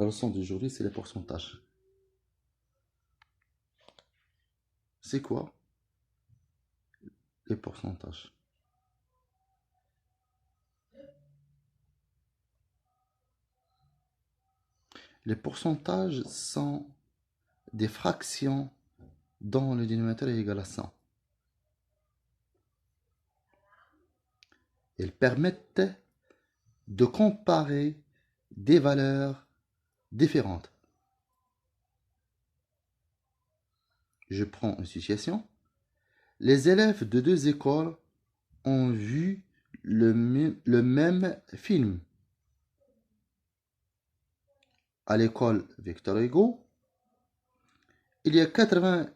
La leçon d'aujourd'hui, c'est les pourcentages. C'est quoi les pourcentages? Les pourcentages sont des fractions dont le dénominateur est égal à 100. Elles permettent de comparer des valeurs différentes. Je prends une situation. Les élèves de deux écoles ont vu le même film. À l'école Victor Hugo, il y a 80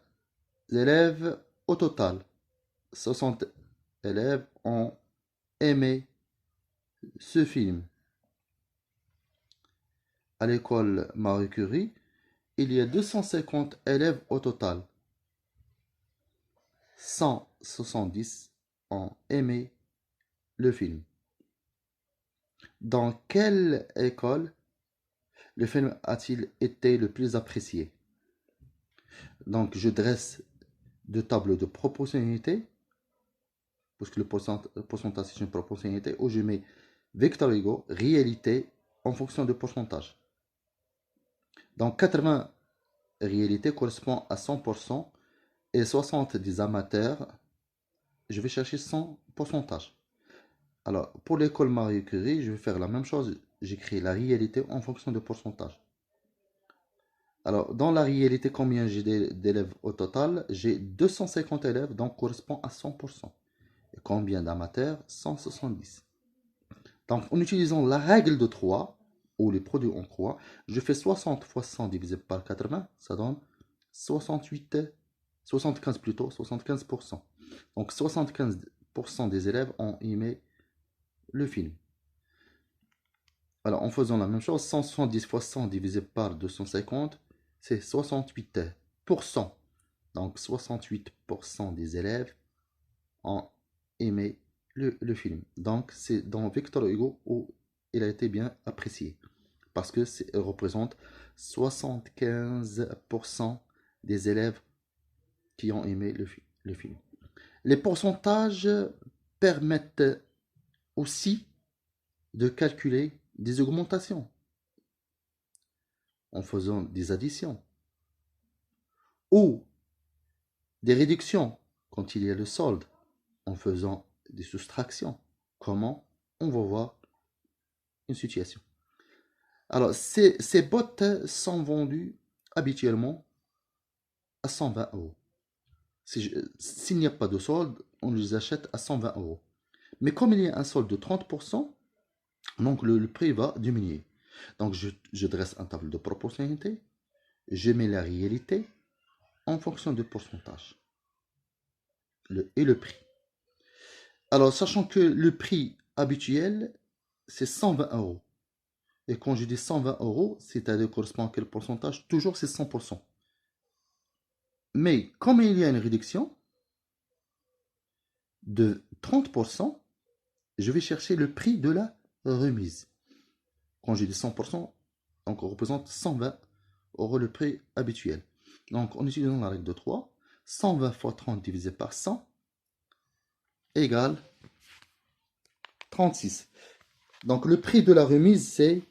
élèves au total. 60 élèves ont aimé ce film. À l'école Marie Curie, il y a 250 élèves au total. 170 ont aimé le film. Dans quelle école le film a-t-il été le plus apprécié? Donc, je dresse deux tableaux de proportionnalité, parce que le pourcentage c'est une proportionnalité, où je mets Victor Hugo, réalité, en fonction de pourcentage. Donc, 80 réalité correspond à 100% et 60 des amateurs, je vais chercher 100 pourcentage. Alors, pour l'école Marie Curie, je vais faire la même chose. J'écris la réalité en fonction de pourcentage. Alors, dans la réalité, combien j'ai d'élèves au total? J'ai 250 élèves, donc correspond à 100%. Et combien d'amateurs? 170. Donc, en utilisant la règle de 3, ou les produits en croix, je fais 60 fois 100 divisé par 80, ça donne 68, 75 plutôt, 75%. Donc, 75% des élèves ont aimé le film. Alors, en faisant la même chose, 170 fois 100 divisé par 250, c'est 68%. Donc, 68% des élèves ont aimé le film. Donc, c'est dans Victor Hugo où il a été bien apprécié. Parce que représente 75% des élèves qui ont aimé le film. Les pourcentages permettent aussi de calculer des augmentations en faisant des additions ou des réductions quand il y a le solde en faisant des soustractions. Comment? On va voir une situation. Alors, ces bottes sont vendues habituellement à 120 euros. S'il n'y a pas de solde, on les achète à 120 euros. Mais comme il y a un solde de 30%, donc le prix va diminuer. Donc, je dresse un tableau de proportionnalité, je mets la réalité en fonction du pourcentage et le prix. Alors, sachant que le prix habituel, c'est 120 euros. Et quand je dis 120 euros, c'est-à-dire correspond à quel pourcentage? Toujours c'est 100%. Mais comme il y a une réduction de 30%, je vais chercher le prix de la remise. Quand je dis 100%, donc on représente 120 euros le prix habituel. Donc en utilisant la règle de 3, 120 fois 30 divisé par 100 égale 36. Donc le prix de la remise, c'est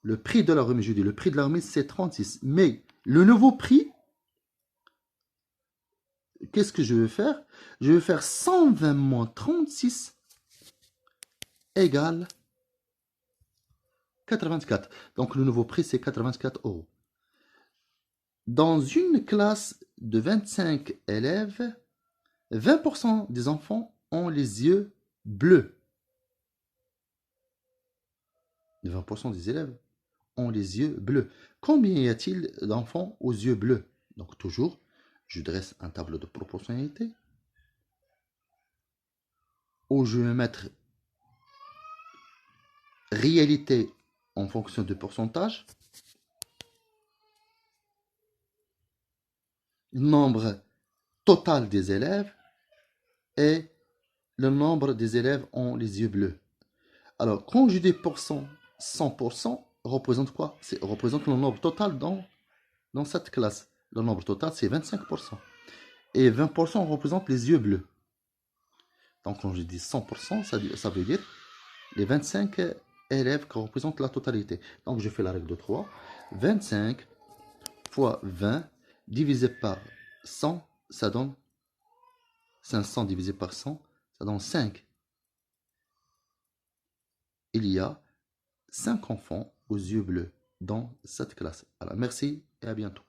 le prix de la remise, je dis le prix de la remise, c'est 36. Mais le nouveau prix, qu'est-ce que je vais faire? Je vais faire 120 moins 36 égale 84. Donc le nouveau prix, c'est 84 euros. Dans une classe de 25 élèves, 20% des enfants ont les yeux bleus. 20% des élèves ont les yeux bleus. Combien y a-t-il d'enfants aux yeux bleus? Donc toujours, je dresse un tableau de proportionnalité où je vais mettre réalité en fonction de pourcentage, nombre total des élèves et le nombre des élèves ont les yeux bleus. Alors, quand je dis pourcent, 100% représente quoi? Représente le nombre total dans cette classe. Le nombre total, c'est 25%. Et 20% représente les yeux bleus. Donc, quand je dis 100%, ça veut dire les 25 élèves qui représentent la totalité. Donc, je fais la règle de 3. 25 fois 20 divisé par 100, ça donne 500 divisé par 100, ça donne 5. Il y a 5 enfants aux yeux bleus dans cette classe. Alors, merci et à bientôt.